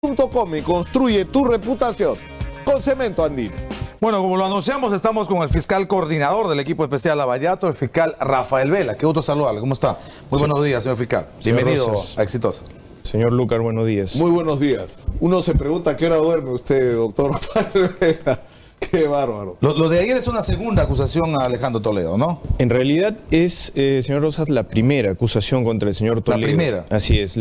y construye tu reputación con Cemento Andino. Bueno, como lo anunciamos, estamos con el fiscal coordinador del equipo especial Lavallato, el fiscal Rafael Vela. Qué gusto saludarle. ¿Cómo está? Muy buenos días, señor fiscal. Bienvenido a Exitosa. Señor Lucar, buenos días. Muy buenos días. Uno se pregunta a qué hora duerme usted, doctor Rafael Vela. Qué bárbaro. Lo de ayer es una segunda acusación a Alejandro Toledo, ¿no? En realidad es, señor Rosas, la primera acusación contra el señor Toledo. La primera. Así es.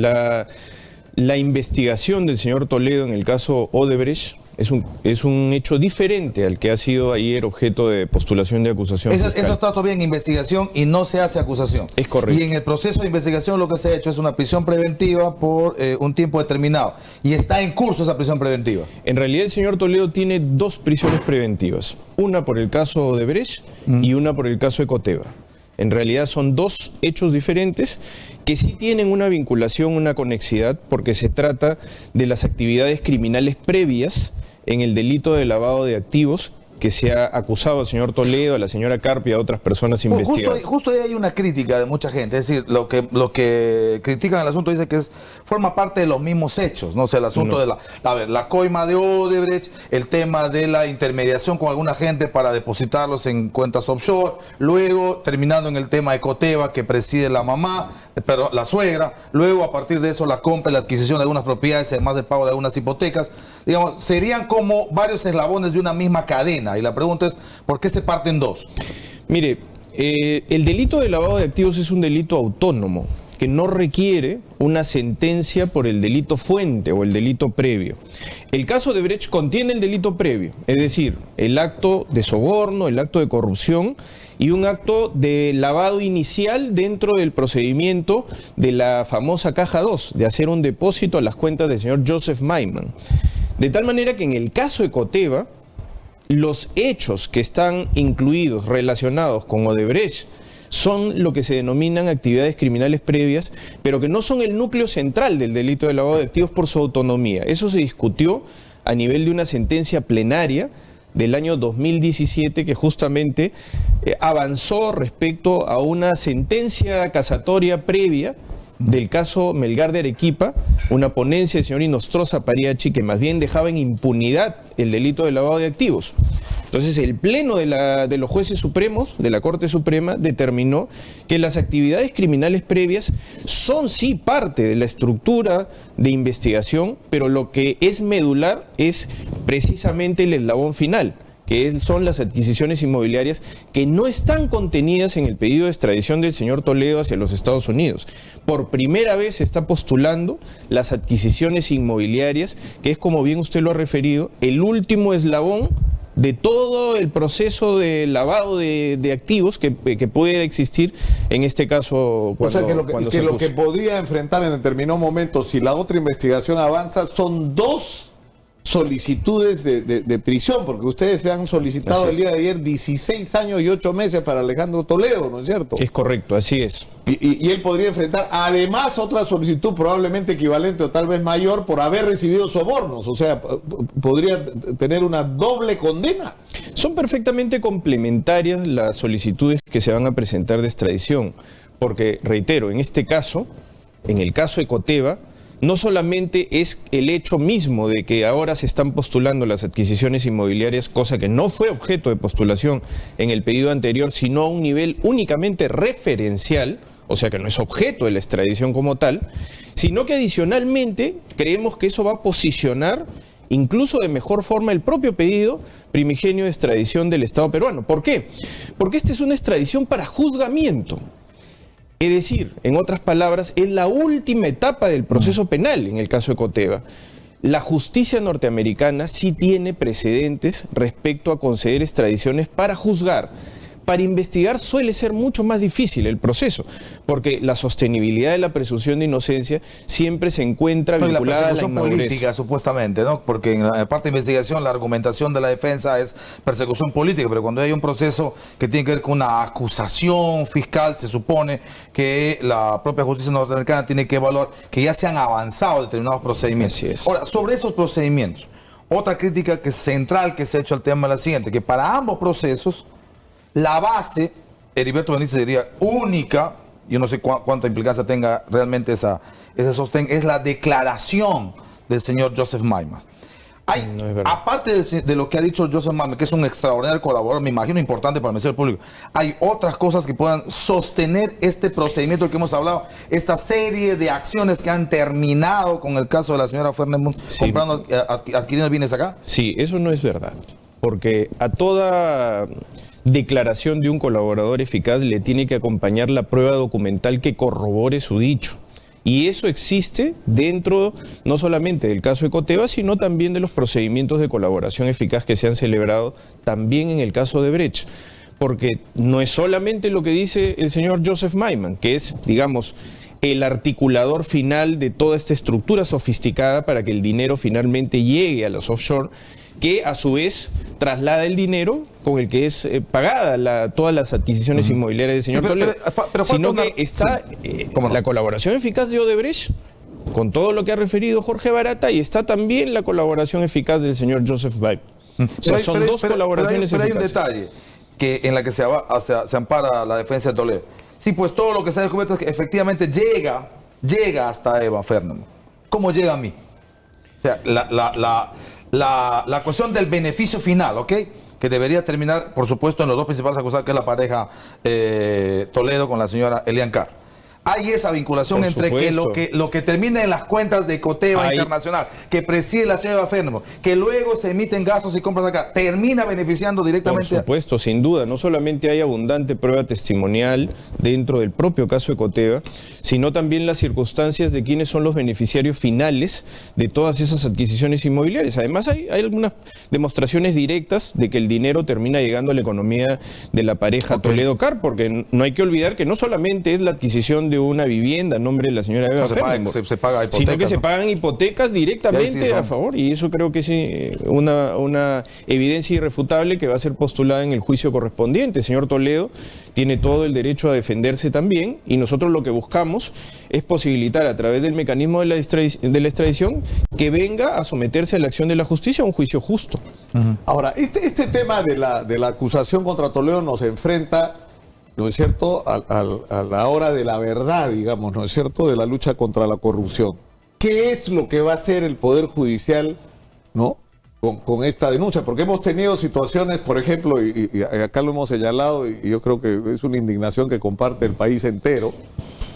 La investigación del señor Toledo en el caso Odebrecht es un hecho diferente al que ha sido ayer objeto de postulación de acusación fiscal. Eso está todavía en investigación y no se hace acusación. Es correcto. Y en el proceso de investigación lo que se ha hecho es una prisión preventiva por un tiempo determinado. Y está en curso esa prisión preventiva. En realidad el señor Toledo tiene dos prisiones preventivas. Una por el caso Odebrecht y una por el caso Ecoteva. En realidad son dos hechos diferentes que sí tienen una vinculación, una conexidad, porque se trata de las actividades criminales previas en el delito de lavado de activos que se ha acusado al señor Toledo, a la señora Carpio y a otras personas investigadas. Justo ahí hay una crítica de mucha gente, es decir, lo que critican el asunto dice que forma parte de los mismos hechos, ¿no? O sea, el asunto de la coima de Odebrecht, el tema de la intermediación con alguna gente para depositarlos en cuentas offshore, luego terminando en el tema de Ecoteva que preside la mamá, la suegra, luego a partir de eso la compra y la adquisición de algunas propiedades, además del pago de algunas hipotecas, digamos, serían como varios eslabones de una misma cadena. Y la pregunta es, ¿por qué se parten dos? Mire, el delito de lavado de activos es un delito autónomo, que no requiere una sentencia por el delito fuente o el delito previo. El caso de Brecht contiene el delito previo, es decir, el acto de soborno, el acto de corrupción y un acto de lavado inicial dentro del procedimiento de la famosa caja 2, de hacer un depósito a las cuentas del señor Joseph Maiman. De tal manera que en el caso de Ecoteva, los hechos que están incluidos, relacionados con Odebrecht, son lo que se denominan actividades criminales previas, pero que no son el núcleo central del delito de lavado de activos por su autonomía. Eso se discutió a nivel de una sentencia plenaria del año 2017 que justamente avanzó respecto a una sentencia casatoria previa del caso Melgar de Arequipa, una ponencia del señor Inostroza Pariachi que más bien dejaba en impunidad el delito de lavado de activos. Entonces el pleno de los jueces supremos, de la Corte Suprema, determinó que las actividades criminales previas son sí parte de la estructura de investigación, pero lo que es medular es precisamente el eslabón final, que son las adquisiciones inmobiliarias que no están contenidas en el pedido de extradición del señor Toledo hacia los Estados Unidos. Por primera vez se está postulando las adquisiciones inmobiliarias, que es, como bien usted lo ha referido, el último eslabón de todo el proceso de lavado de activos que puede existir en este caso cuando, o sea, lo que podría enfrentar en determinado momento, si la otra investigación avanza, son dos solicitudes de prisión, porque ustedes se han solicitado el día de ayer 16 años y 8 meses para Alejandro Toledo, ¿no es cierto? Es correcto, así es. Y él podría enfrentar además otra solicitud probablemente equivalente o tal vez mayor por haber recibido sobornos, o sea, podría tener una doble condena. Son perfectamente complementarias las solicitudes que se van a presentar de extradición, porque, reitero, en este caso, en el caso de Ecoteva, no solamente es el hecho mismo de que ahora se están postulando las adquisiciones inmobiliarias, cosa que no fue objeto de postulación en el pedido anterior, sino a un nivel únicamente referencial, o sea que no es objeto de la extradición como tal, sino que adicionalmente creemos que eso va a posicionar incluso de mejor forma el propio pedido primigenio de extradición del Estado peruano. ¿Por qué? Porque esta es una extradición para juzgamiento. Es decir, en otras palabras, es la última etapa del proceso penal en el caso de Ecoteva. La justicia norteamericana sí tiene precedentes respecto a conceder extradiciones para juzgar. Para investigar suele ser mucho más difícil el proceso, porque la sostenibilidad de la presunción de inocencia siempre se encuentra vinculada a la inmadurez. Política, supuestamente, ¿no? Porque en la parte de investigación la argumentación de la defensa es persecución política, pero cuando hay un proceso que tiene que ver con una acusación fiscal, se supone que la propia justicia norteamericana tiene que evaluar que ya se han avanzado determinados procedimientos. Así es. Ahora, sobre esos procedimientos, otra crítica que es central que se ha hecho al tema es la siguiente, que para ambos procesos la base, Heriberto Benítez diría única, yo no sé cuánta implicancia tenga realmente ese sostén, es la declaración del señor Joseph Maimas. Hay, no es verdad. aparte de lo que ha dicho Joseph Maimas, que es un extraordinario colaborador, me imagino importante para el Ministerio Público, hay otras cosas que puedan sostener este procedimiento que hemos hablado, esta serie de acciones que han terminado con el caso de la señora Fernández comprando, adquiriendo bienes acá. Sí, eso no es verdad, porque a toda declaración de un colaborador eficaz le tiene que acompañar la prueba documental que corrobore su dicho. Y eso existe dentro no solamente del caso Ecoteva, sino también de los procedimientos de colaboración eficaz que se han celebrado también en el caso de Brecht. Porque no es solamente lo que dice el señor Joseph Maiman, que es, digamos, el articulador final de toda esta estructura sofisticada para que el dinero finalmente llegue a los offshore, que a su vez traslada el dinero con el que es pagada todas las adquisiciones inmobiliarias del señor Toledo, sino que está la colaboración eficaz de Odebrecht, con todo lo que ha referido Jorge Barata, y está también la colaboración eficaz del señor Joseph Maiman. O sea, son dos colaboraciones pero hay un eficaces. detalle en la que se ampara la defensa de Toledo. Sí, pues todo lo que se ha descubierto es que efectivamente llega hasta Eva Fernández. ¿Cómo llega a mí? O sea, la cuestión del beneficio final, ¿ok? Que debería terminar, por supuesto, en los dos principales acusados, que es la pareja Toledo con la señora Elian Carr. Hay esa vinculación entre que lo que termina en las cuentas de Ecoteva Internacional, que preside la señora Fernández, que luego se emiten gastos y compras acá, termina beneficiando directamente. Por supuesto, sin duda. No solamente hay abundante prueba testimonial dentro del propio caso Ecoteva, sino también las circunstancias de quiénes son los beneficiarios finales de todas esas adquisiciones inmobiliarias. Además, hay algunas demostraciones directas de que el dinero termina llegando a la economía de la pareja Toledo-Carr, porque no hay que olvidar que no solamente es la adquisición de una vivienda a nombre de la señora Eva Fernández, se paga hipotecas, sino que se ¿no? pagan hipotecas directamente a favor, y eso creo que es una evidencia irrefutable que va a ser postulada en el juicio correspondiente. El señor Toledo tiene todo el derecho a defenderse también, y nosotros lo que buscamos es posibilitar a través del mecanismo de la extradición que venga a someterse a la acción de la justicia a un juicio justo. Ahora, este tema de la acusación contra Toledo nos enfrenta, ¿no es cierto?, a la hora de la verdad, digamos, ¿no es cierto?, de la lucha contra la corrupción. ¿Qué es lo que va a hacer el Poder Judicial, ¿no?, con esta denuncia? Porque hemos tenido situaciones, por ejemplo, y acá lo hemos señalado, y yo creo que es una indignación que comparte el país entero,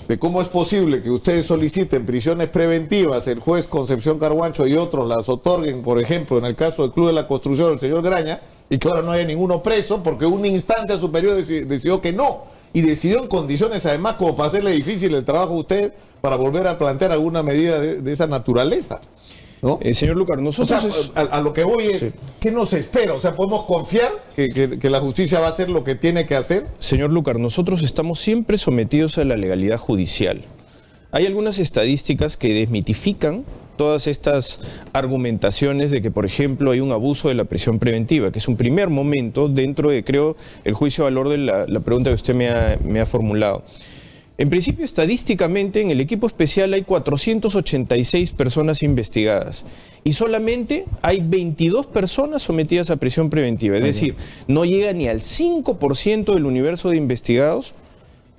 de cómo es posible que ustedes soliciten prisiones preventivas, el juez Concepción Carhuancho y otros las otorguen, por ejemplo, en el caso del Club de la Construcción del señor Graña, y claro, no haya ninguno preso porque una instancia superior decidió que no, y decidió en condiciones además como para hacerle difícil el trabajo a usted para volver a plantear alguna medida de esa naturaleza, ¿no? Señor Lucar, nosotros... O sea, a lo que voy es, sí, ¿qué nos espera? O sea, ¿podemos confiar que la justicia va a hacer lo que tiene que hacer? Señor Lucar, nosotros estamos siempre sometidos a la legalidad judicial. Hay algunas estadísticas que desmitifican todas estas argumentaciones de que, por ejemplo, hay un abuso de la prisión preventiva, que es un primer momento dentro de, creo, el juicio de valor de la pregunta que usted me ha formulado. En principio, estadísticamente, en el equipo especial hay 486 personas investigadas y solamente hay 22 personas sometidas a prisión preventiva. Es decir, no llega ni al 5% del universo de investigados,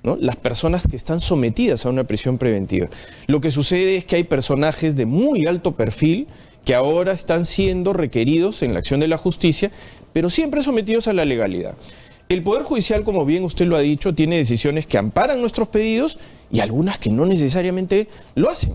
¿no?, las personas que están sometidas a una prisión preventiva. Lo que sucede es que hay personajes de muy alto perfil que ahora están siendo requeridos en la acción de la justicia, pero siempre sometidos a la legalidad. El Poder Judicial, como bien usted lo ha dicho, tiene decisiones que amparan nuestros pedidos y algunas que no necesariamente lo hacen.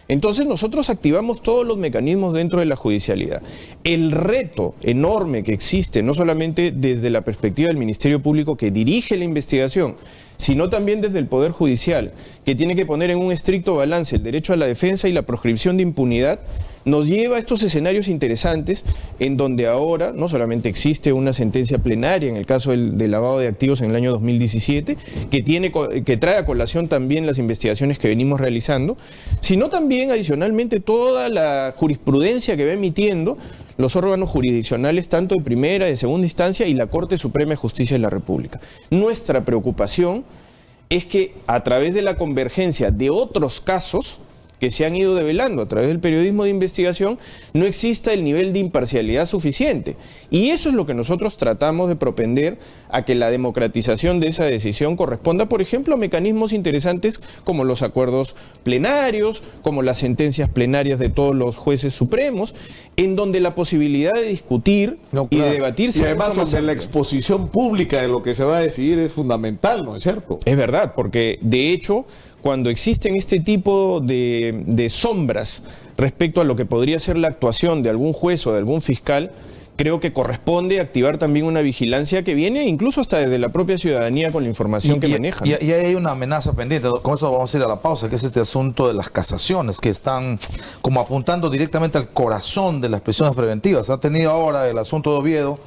Entonces nosotros activamos todos los mecanismos dentro de la judicialidad. El reto enorme que existe, no solamente desde la perspectiva del Ministerio Público que dirige la investigación, sino también desde el Poder Judicial, que tiene que poner en un estricto balance el derecho a la defensa y la proscripción de impunidad, nos lleva a estos escenarios interesantes en donde ahora no solamente existe una sentencia plenaria en el caso del lavado de activos en el año 2017, que trae a colación también las investigaciones que venimos realizando, sino también adicionalmente toda la jurisprudencia que va emitiendo los órganos jurisdiccionales tanto de primera, de segunda instancia y la Corte Suprema de Justicia de la República. Nuestra preocupación es que a través de la convergencia de otros casos que se han ido develando a través del periodismo de investigación, no exista el nivel de imparcialidad suficiente. Y eso es lo que nosotros tratamos de propender a que la democratización de esa decisión corresponda, por ejemplo, a mecanismos interesantes como los acuerdos plenarios, como las sentencias plenarias de todos los jueces supremos, en donde la posibilidad de discutir y de debatir... Y además donde la exposición pública de lo que se va a decidir es fundamental, ¿no es cierto? Es verdad, porque de hecho, cuando existen este tipo de sombras respecto a lo que podría ser la actuación de algún juez o de algún fiscal, creo que corresponde activar también una vigilancia que viene incluso hasta desde la propia ciudadanía con la información que manejan. Y hay una amenaza pendiente, con eso vamos a ir a la pausa, que es este asunto de las casaciones, que están como apuntando directamente al corazón de las prisiones preventivas. Ha tenido ahora el asunto de Oviedo,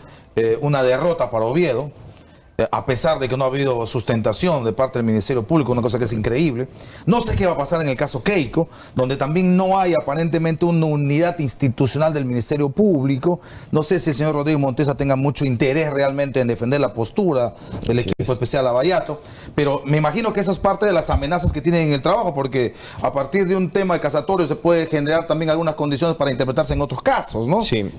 una derrota para Oviedo, a pesar de que no ha habido sustentación de parte del Ministerio Público, una cosa que es increíble. No sé qué va a pasar en el caso Keiko, donde también no hay aparentemente una unidad institucional del Ministerio Público. No sé si el señor Rodríguez Montesa tenga mucho interés realmente en defender la postura del equipo especial Lavallato, pero me imagino que esa es parte de las amenazas que tienen en el trabajo, porque a partir de un tema de casatorio se puede generar también algunas condiciones para interpretarse en otros casos, ¿no? Sí,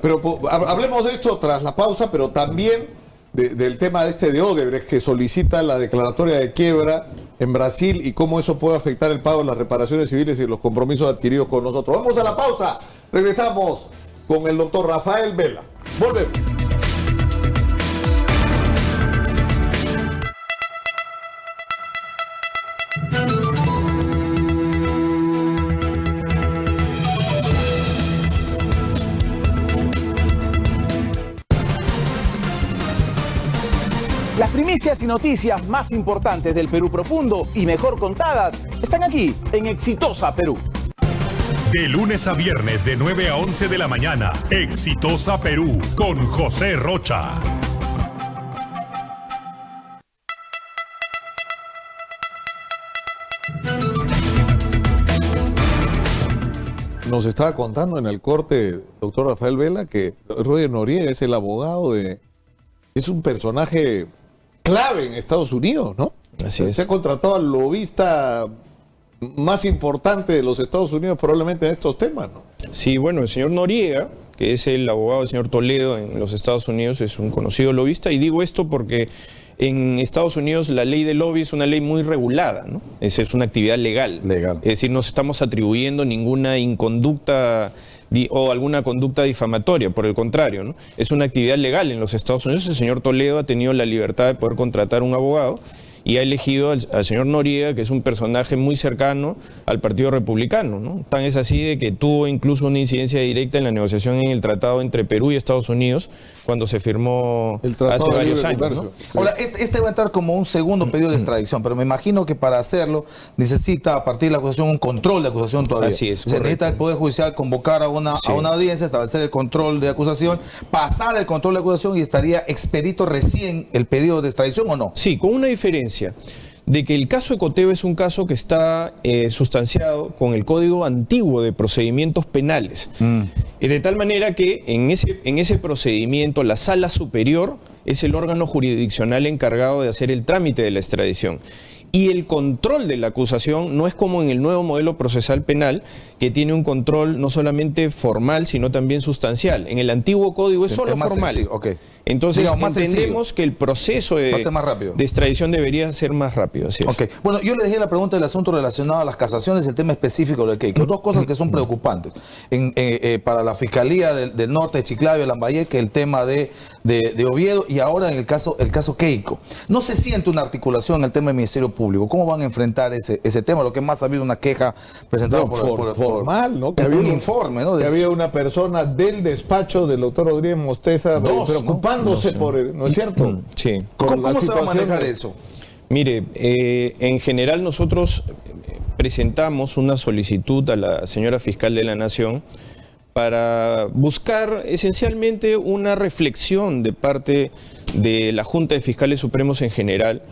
pero hablemos de esto tras la pausa, pero también del tema de Odebrecht, que solicita la declaratoria de quiebra en Brasil y cómo eso puede afectar el pago de las reparaciones civiles y los compromisos adquiridos con nosotros. Vamos a la pausa, regresamos con el doctor Rafael Vela. Volvemos. Las primicias y noticias más importantes del Perú profundo y mejor contadas están aquí en Exitosa Perú. De lunes a viernes de 9 a 11 de la mañana, Exitosa Perú con José Rocha. Nos estaba contando en el corte, doctor Rafael Vela, que Roger Noriega es el abogado es un personaje clave en Estados Unidos, ¿no? Así es. Se ha contratado al lobista más importante de los Estados Unidos probablemente en estos temas, ¿no? Sí, bueno, el señor Noriega, que es el abogado del señor Toledo en los Estados Unidos, es un conocido lobista, y digo esto porque en Estados Unidos la ley de lobby es una ley muy regulada, ¿no? Es una actividad legal. Es decir, no estamos atribuyendo ninguna inconducta o alguna conducta difamatoria, por el contrario, ¿no? Es una actividad legal en los Estados Unidos. El señor Toledo ha tenido la libertad de poder contratar un abogado y ha elegido al señor Noriega, que es un personaje muy cercano al Partido Republicano, ¿no? Tan es así de que tuvo incluso una incidencia directa en la negociación en el tratado entre Perú y Estados Unidos cuando se firmó hace varios años, ¿no? Ahora, este va a entrar como un segundo pedido de extradición, pero me imagino que para hacerlo necesita a partir de la acusación un control de acusación todavía. Así es, se necesita el Poder Judicial convocar a una audiencia, establecer el control de acusación, pasar el control de acusación y estaría expedito recién el pedido de extradición, ¿o no? Sí, con una diferencia, de que el caso Ecoteva es un caso que está sustanciado con el Código Antiguo de Procedimientos Penales. De tal manera que en ese procedimiento la Sala Superior es el órgano jurisdiccional encargado de hacer el trámite de la extradición. Y el control de la acusación no es como en el nuevo modelo procesal penal, que tiene un control no solamente formal, sino también sustancial. En el antiguo código es solo formal. Entonces, digamos, entendemos que el proceso de extradición debería ser más rápido. Así es. Bueno, yo le dejé la pregunta del asunto relacionado a las casaciones, el tema específico de Keiko. Dos cosas que son preocupantes. Para la Fiscalía del Norte de Chiclayo, de Lambayeque, el tema de Oviedo, y ahora en el caso Keiko. No se siente una articulación en el tema del Ministerio Público. ¿Cómo van a enfrentar ese tema? Lo que más ha habido una queja presentada formal, ¿no? Que había un informe, ¿no? Que había una persona del despacho del doctor Rodríguez Montesa preocupándose por él, ¿no es cierto? Sí. ¿Cómo se va a manejar eso? Mire, en general nosotros presentamos una solicitud a la señora fiscal de la Nación para buscar esencialmente una reflexión de parte de la Junta de Fiscales Supremos en general,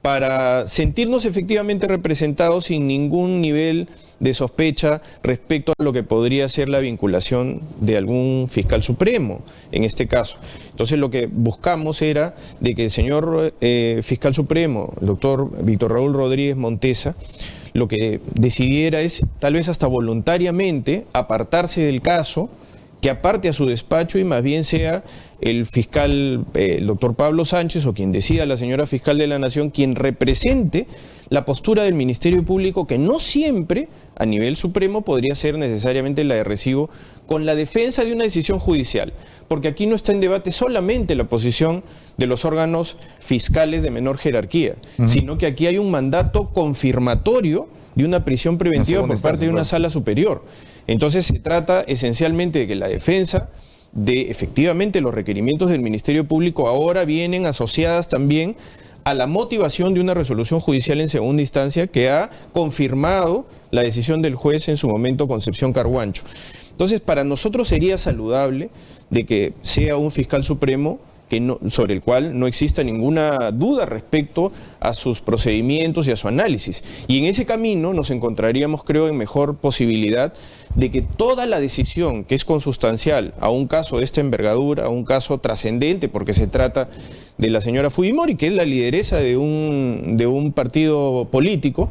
para sentirnos efectivamente representados sin ningún nivel de sospecha respecto a lo que podría ser la vinculación de algún fiscal supremo, en este caso. Entonces lo que buscamos era de que el señor fiscal supremo, el doctor Víctor Raúl Rodríguez Montesa, lo que decidiera es, tal vez hasta voluntariamente, apartarse del caso, que aparte a su despacho y más bien sea el fiscal, el doctor Pablo Sánchez, o quien decida la señora fiscal de la Nación, quien represente la postura del Ministerio Público, que no siempre a nivel supremo podría ser necesariamente la de recibo, con la defensa de una decisión judicial, porque aquí no está en debate solamente la posición de los órganos fiscales de menor jerarquía, sino que aquí hay un mandato confirmatorio de una prisión preventiva por parte de una sala superior. Entonces se trata esencialmente de que la defensa de efectivamente los requerimientos del Ministerio Público ahora vienen asociadas también a la motivación de una resolución judicial en segunda instancia que ha confirmado la decisión del juez en su momento, Concepción Carhuancho. Entonces, para nosotros sería saludable de que sea un fiscal supremo que no, sobre el cual no exista ninguna duda respecto a sus procedimientos y a su análisis. Y en ese camino nos encontraríamos, creo, en mejor posibilidad de que toda la decisión que es consustancial a un caso de esta envergadura, a un caso trascendente, porque se trata de la señora Fujimori, que es la lideresa de un partido político,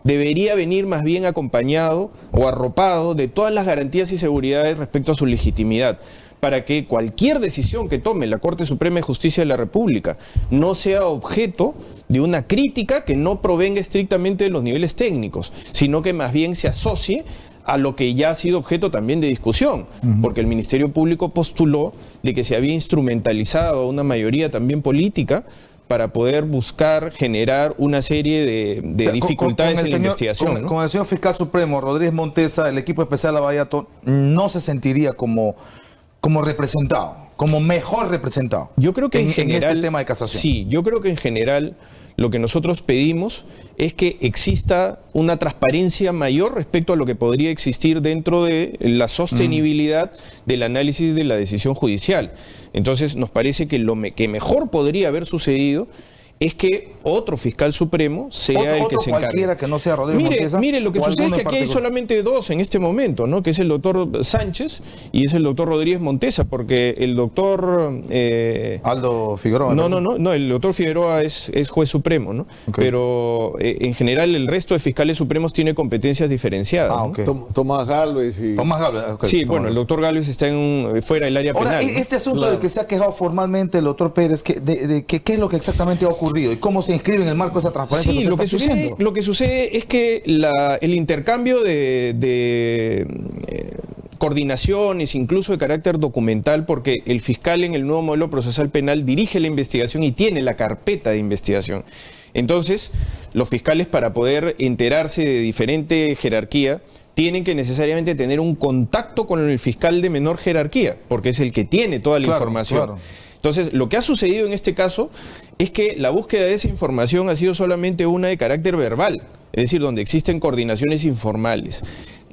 debería venir más bien acompañado o arropado de todas las garantías y seguridades respecto a su legitimidad, para que cualquier decisión que tome la Corte Suprema de Justicia de la República no sea objeto de una crítica que no provenga estrictamente de los niveles técnicos, sino que más bien se asocie a lo que ya ha sido objeto también de discusión, porque el Ministerio Público postuló de que se había instrumentalizado una mayoría también política para poder buscar generar una serie de dificultades en la investigación. Con el señor fiscal supremo Rodríguez Montesa, el equipo especial Lavallato no se sentiría como representado, como mejor representado. Yo creo que en general, este tema de casación. Sí, yo creo que en general lo que nosotros pedimos es que exista una transparencia mayor respecto a lo que podría existir dentro de la sostenibilidad del análisis de la decisión judicial. Entonces nos parece que lo que mejor podría haber sucedido es que otro fiscal supremo sea el que se encargue. Cualquiera que no sea Rodríguez Montesa. Mire, lo que sucede es que aquí hay solamente dos en este momento, ¿no? Que es el doctor Sánchez y es el doctor Rodríguez Montesa, porque el doctor Aldo Figueroa. No, el doctor Figueroa es juez supremo, ¿no? Okay. Pero en general el resto de fiscales supremos tiene competencias diferenciadas. ¿no? Okay. Tomás Gálvez y... Tomás Gálvez, okay. Sí, bueno, el doctor Gálvez está fuera del área penal. Ahora, este asunto del que se ha quejado formalmente el doctor Pérez, ¿qué es lo que exactamente ha ocurrido? ¿Y cómo se inscribe en el marco de esa transparencia? Sí, lo que sucede es que el intercambio de coordinaciones, incluso de carácter documental, porque el fiscal en el nuevo modelo procesal penal dirige la investigación y tiene la carpeta de investigación. Entonces, los fiscales, para poder enterarse de diferente jerarquía, tienen que necesariamente tener un contacto con el fiscal de menor jerarquía, porque es el que tiene toda la información. Claro. Entonces, lo que ha sucedido en este caso es que la búsqueda de esa información ha sido solamente una de carácter verbal, es decir, donde existen coordinaciones informales.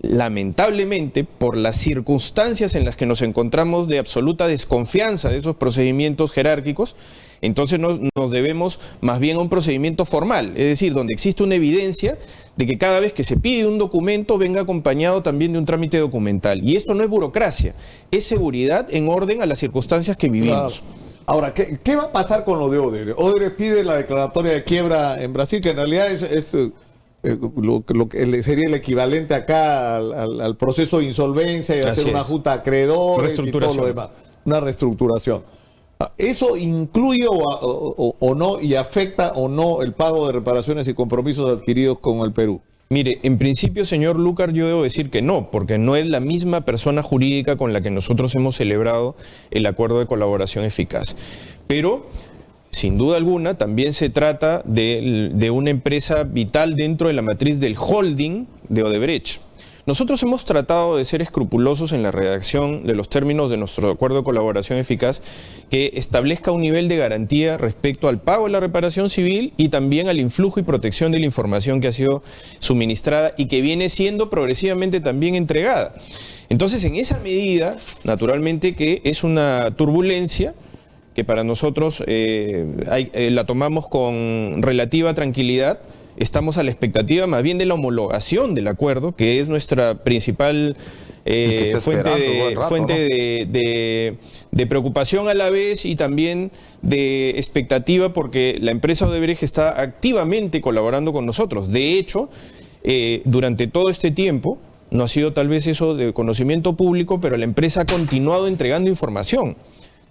Lamentablemente, por las circunstancias en las que nos encontramos de absoluta desconfianza de esos procedimientos jerárquicos, entonces nos debemos más bien a un procedimiento formal, es decir, donde existe una evidencia de que cada vez que se pide un documento venga acompañado también de un trámite documental. Y esto no es burocracia, es seguridad en orden a las circunstancias que vivimos. Claro. Ahora, ¿qué va a pasar con lo de Odebrecht? Odebrecht pide la declaratoria de quiebra en Brasil, que en realidad es lo que sería el equivalente acá al proceso de insolvencia y hacer una junta de acreedores y todo lo demás. Una reestructuración. ¿Eso incluye o no y afecta o no el pago de reparaciones y compromisos adquiridos con el Perú? Mire, en principio, señor Lucar, yo debo decir que no, porque no es la misma persona jurídica con la que nosotros hemos celebrado el acuerdo de colaboración eficaz. Pero, sin duda alguna, también se trata de una empresa vital dentro de la matriz del holding de Odebrecht. Nosotros hemos tratado de ser escrupulosos en la redacción de los términos de nuestro acuerdo de colaboración eficaz que establezca un nivel de garantía respecto al pago de la reparación civil y también al influjo y protección de la información que ha sido suministrada y que viene siendo progresivamente también entregada. Entonces, en esa medida, naturalmente que es una turbulencia que para nosotros la tomamos con relativa tranquilidad. Estamos a la expectativa más bien de la homologación del acuerdo, que es nuestra principal fuente de preocupación a la vez y también de expectativa, porque la empresa Odebrecht está activamente colaborando con nosotros. De hecho, durante todo este tiempo, no ha sido tal vez eso de conocimiento público, pero la empresa ha continuado entregando información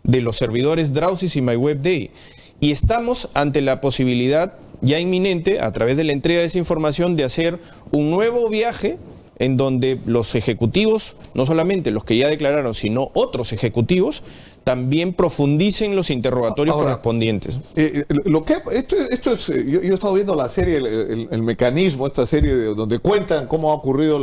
de los servidores Drowsy y MyWebDay. Y estamos ante la posibilidad ya inminente, a través de la entrega de esa información, de hacer un nuevo viaje en donde los ejecutivos, no solamente los que ya declararon, sino otros ejecutivos, también profundicen los interrogatorios correspondientes. Esto es, yo he estado viendo la serie, el mecanismo, esta serie donde cuentan cómo ha ocurrido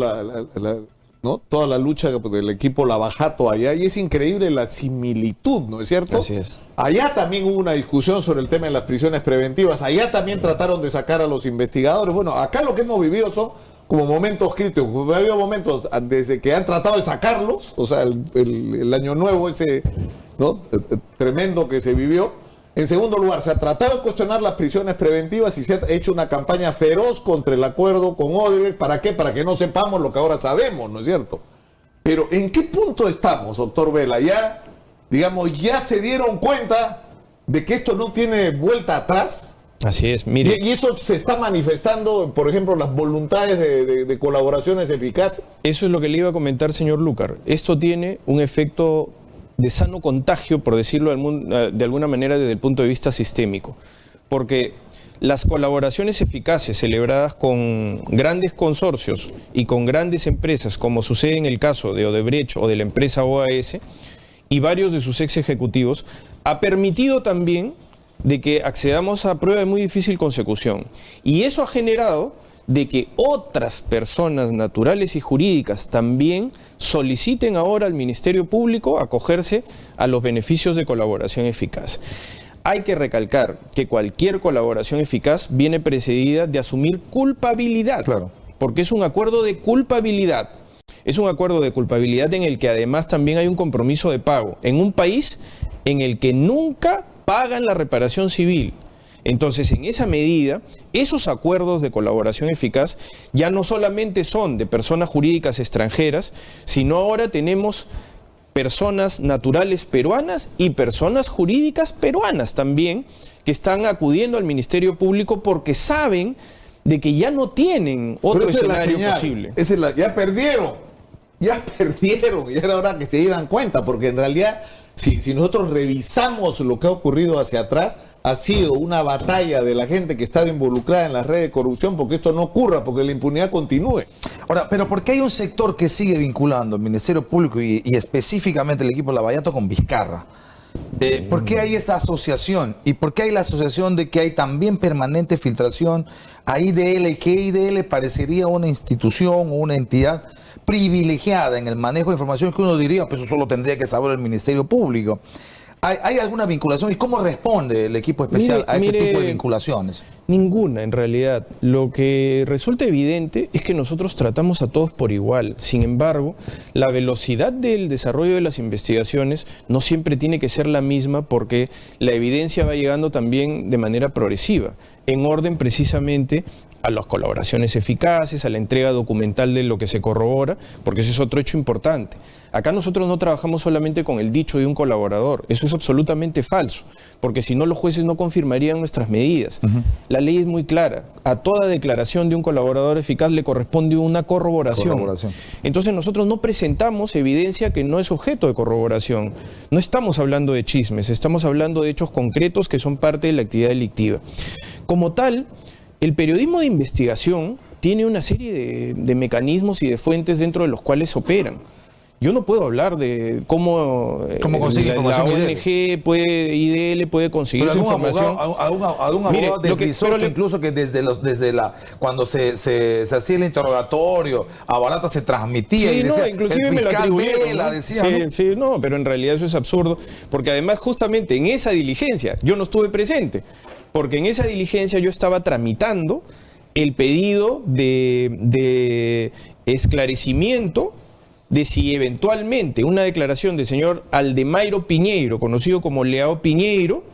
¿no? toda la lucha del equipo Lavajato allá, y es increíble la similitud, ¿no es cierto? Así es. Allá también hubo una discusión sobre el tema de las prisiones preventivas, allá también trataron de sacar a los investigadores. Bueno, acá lo que hemos vivido son como momentos críticos. Ha habido momentos desde que han tratado de sacarlos, o sea, el año nuevo ese, ¿no? Tremendo que se vivió. En segundo lugar, se ha tratado de cuestionar las prisiones preventivas y se ha hecho una campaña feroz contra el acuerdo con Odebrecht. ¿Para qué? Para que no sepamos lo que ahora sabemos, ¿no es cierto? Pero ¿en qué punto estamos, doctor Vela? Ya, digamos, ya se dieron cuenta de que esto no tiene vuelta atrás. Así es, mire. Y eso se está manifestando, por ejemplo, las voluntades de colaboraciones eficaces. Eso es lo que le iba a comentar, señor Lucar. Esto tiene un efecto de sano contagio, por decirlo de alguna manera, desde el punto de vista sistémico. Porque las colaboraciones eficaces celebradas con grandes consorcios y con grandes empresas, como sucede en el caso de Odebrecht o de la empresa OAS y varios de sus ex ejecutivos, ha permitido también de que accedamos a prueba de muy difícil consecución. Y eso ha generado de que otras personas naturales y jurídicas también soliciten ahora al Ministerio Público acogerse a los beneficios de colaboración eficaz. Hay que recalcar que cualquier colaboración eficaz viene precedida de asumir culpabilidad, claro, porque es un acuerdo de culpabilidad. Es un acuerdo de culpabilidad en el que además también hay un compromiso de pago, en un país en el que nunca pagan la reparación civil. Entonces, en esa medida, esos acuerdos de colaboración eficaz ya no solamente son de personas jurídicas extranjeras, sino ahora tenemos personas naturales peruanas y personas jurídicas peruanas también, que están acudiendo al Ministerio Público porque saben de que ya no tienen otro escenario posible. Ya perdieron, y era hora que se dieran cuenta, porque en realidad, si nosotros revisamos lo que ha ocurrido hacia atrás, ha sido una batalla de la gente que estaba involucrada en las redes de corrupción porque esto no ocurra, porque la impunidad continúe. Ahora, pero ¿por qué hay un sector que sigue vinculando el Ministerio Público y específicamente el equipo Lavallato con Vizcarra? ¿Por qué hay esa asociación? ¿Y por qué hay la asociación de que hay también permanente filtración a IDL y que IDL parecería una institución o una entidad privilegiada en el manejo de información que uno diría, pues eso solo tendría que saber el Ministerio Público? ¿Hay alguna vinculación? ¿Y cómo responde el equipo especial a ese tipo de vinculaciones? Ninguna, en realidad. Lo que resulta evidente es que nosotros tratamos a todos por igual. Sin embargo, la velocidad del desarrollo de las investigaciones no siempre tiene que ser la misma, porque la evidencia va llegando también de manera progresiva, en orden precisamente a las colaboraciones eficaces, a la entrega documental de lo que se corrobora, porque eso es otro hecho importante. Acá nosotros no trabajamos solamente con el dicho de un colaborador, eso es absolutamente falso, porque si no los jueces no confirmarían nuestras medidas. La ley es muy clara, a toda declaración de un colaborador eficaz le corresponde una corroboración. Entonces nosotros no presentamos evidencia que no es objeto de corroboración, no estamos hablando de chismes, estamos hablando de hechos concretos que son parte de la actividad delictiva. Como tal, el periodismo de investigación tiene una serie de mecanismos y de fuentes dentro de los cuales operan. Yo no puedo hablar de cómo consigue información la ONG IDL puede conseguir esa información. Algún abogado deslizó que incluso que cuando se hacía el interrogatorio, a Barata se transmitía. Sí, y decía, inclusive me lo atribuyeron, ¿no? Pero en realidad eso es absurdo, porque además justamente en esa diligencia yo no estuve presente, porque en esa diligencia yo estaba tramitando el pedido de esclarecimiento de si eventualmente una declaración del señor Aldemairo Piñeiro, conocido como Leao Piñeiro,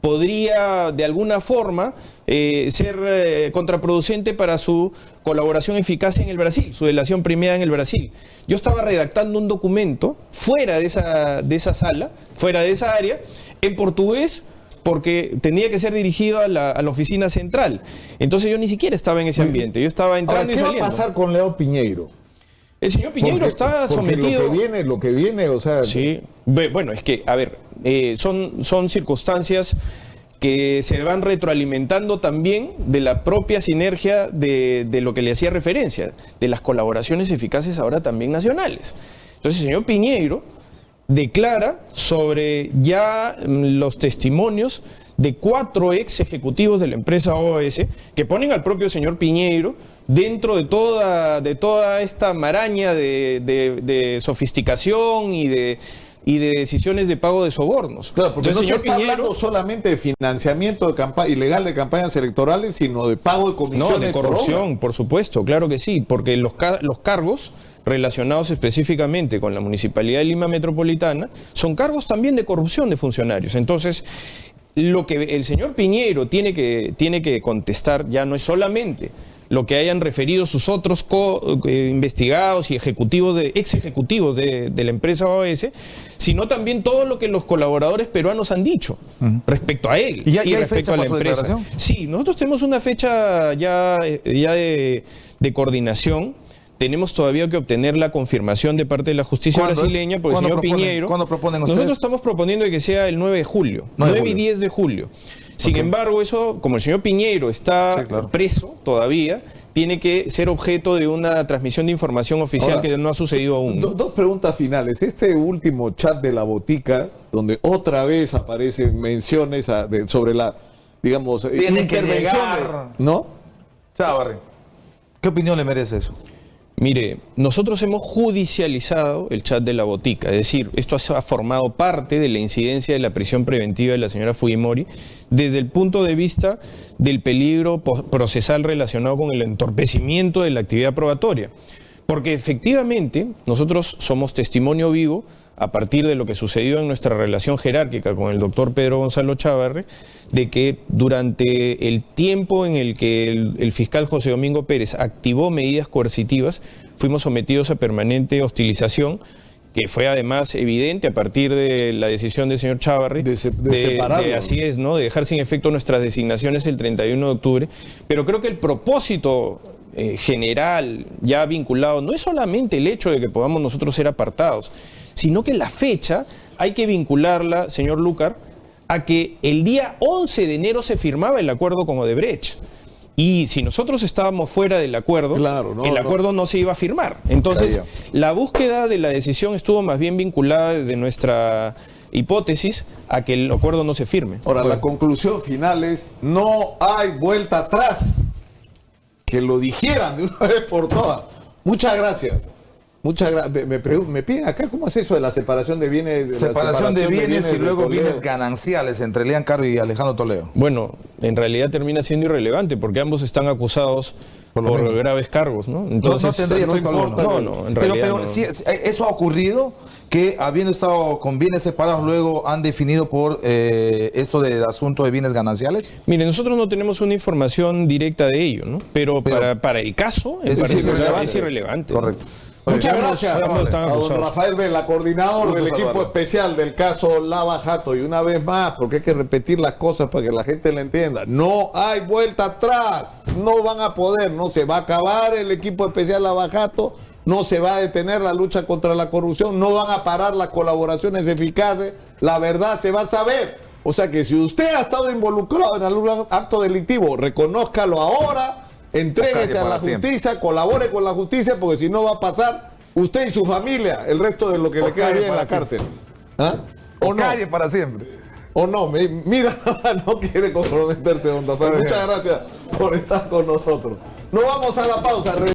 podría de alguna forma ser contraproducente para su colaboración eficaz en el Brasil, su delación premiada en el Brasil. Yo estaba redactando un documento fuera de esa sala, fuera de esa área, en portugués, porque tenía que ser dirigido a la oficina central. Entonces yo ni siquiera estaba en ese ambiente, yo estaba entrando Ahora, y ¿qué saliendo. va a pasar con Leo Piñeiro? El señor Piñeiro está sometido... Lo que viene, o sea... Sí, bueno, es que, a ver, son circunstancias que se van retroalimentando también de la propia sinergia de lo que le hacía referencia, de las colaboraciones eficaces ahora también nacionales. Entonces el señor Piñeiro declara sobre ya los testimonios de 4 ex ejecutivos de la empresa OAS que ponen al propio señor Piñeiro dentro de toda esta maraña de sofisticación y de decisiones de pago de sobornos. Claro, porque entonces, no se está hablando solamente de financiamiento de ilegal de campañas electorales, sino de pago de comisiones. No, de corrupción, por supuesto, claro que sí, porque los cargos relacionados específicamente con la Municipalidad de Lima Metropolitana son cargos también de corrupción de funcionarios. Entonces, lo que el señor Piñeiro tiene que contestar ya no es solamente lo que hayan referido sus otros investigados y ex ejecutivos de la empresa OAS, sino también todo lo que los colaboradores peruanos han dicho respecto a él y respecto a la empresa. Sí, nosotros tenemos una fecha ya de coordinación. Tenemos todavía que obtener la confirmación de parte de la justicia brasileña, porque el señor Piñeiro... ¿Cuándo proponen ustedes? Nosotros estamos proponiendo que sea el 9 de julio, 9 y 10 de julio. Sin embargo, eso, como el señor Piñeiro está preso todavía, tiene que ser objeto de una transmisión de información oficial. Ahora, que no ha sucedido aún. Dos preguntas finales. Este último chat de la botica, donde otra vez aparecen menciones sobre la, digamos, intervención, ¿no? Chávarri, ¿qué opinión le merece eso? Mire, nosotros hemos judicializado el chat de la botica, es decir, esto ha formado parte de la incidencia de la prisión preventiva de la señora Fujimori desde el punto de vista del peligro procesal relacionado con el entorpecimiento de la actividad probatoria. Porque efectivamente nosotros somos testimonio vivo a partir de lo que sucedió en nuestra relación jerárquica con el doctor Pedro Gonzalo Chávarri, de que durante el tiempo en el que el fiscal José Domingo Pérez activó medidas coercitivas, fuimos sometidos a permanente hostilización, que fue además evidente a partir de la decisión del señor Chávarri de separarlo. Así es, ¿no? De dejar sin efecto nuestras designaciones el 31 de octubre. Pero creo que el propósito general ya vinculado no es solamente el hecho de que podamos nosotros ser apartados, sino que la fecha hay que vincularla, señor Lucar, a que el día 11 de enero se firmaba el acuerdo con Odebrecht. Y si nosotros estábamos fuera del acuerdo, el acuerdo no se iba a firmar. Entonces, la búsqueda de la decisión estuvo más bien vinculada desde nuestra hipótesis a que el acuerdo no se firme. Ahora, la conclusión final es: no hay vuelta atrás. Que lo dijeran de una vez por todas. Muchas gracias. Muchas gracias. Me piden acá, ¿cómo es eso de la separación de bienes? Separación de bienes y luego bienes gananciales entre Lean Caro y Alejandro Toledo. Bueno, en realidad termina siendo irrelevante porque ambos están acusados por graves cargos, ¿no? Entonces, no tendría efecto alguno. No, en realidad pero sí, eso ha ocurrido, que habiendo estado con bienes separados, luego han definido por esto de asunto de bienes gananciales. Mire, nosotros no tenemos una información directa de ello, ¿no? Pero para el caso es irrelevante. Correcto. Muchas gracias a don Rafael Vela, coordinador del equipo especial del caso Lava Jato. Y una vez más, porque hay que repetir las cosas para que la gente la entienda. No hay vuelta atrás. No van a poder. No se va a acabar el equipo especial Lava Jato. No se va a detener la lucha contra la corrupción. No van a parar las colaboraciones eficaces. La verdad se va a saber. O sea que si usted ha estado involucrado en algún acto delictivo, reconózcalo ahora. Entréguese a la justicia, colabore con la justicia, porque si no va a pasar usted y su familia el resto de lo que le queda bien en la cárcel. ¿Ah? O no. Calle para siempre. O no, mira, no quiere comprometerse, don Rafael. Muchas gracias por estar con nosotros. Nos vamos a la pausa.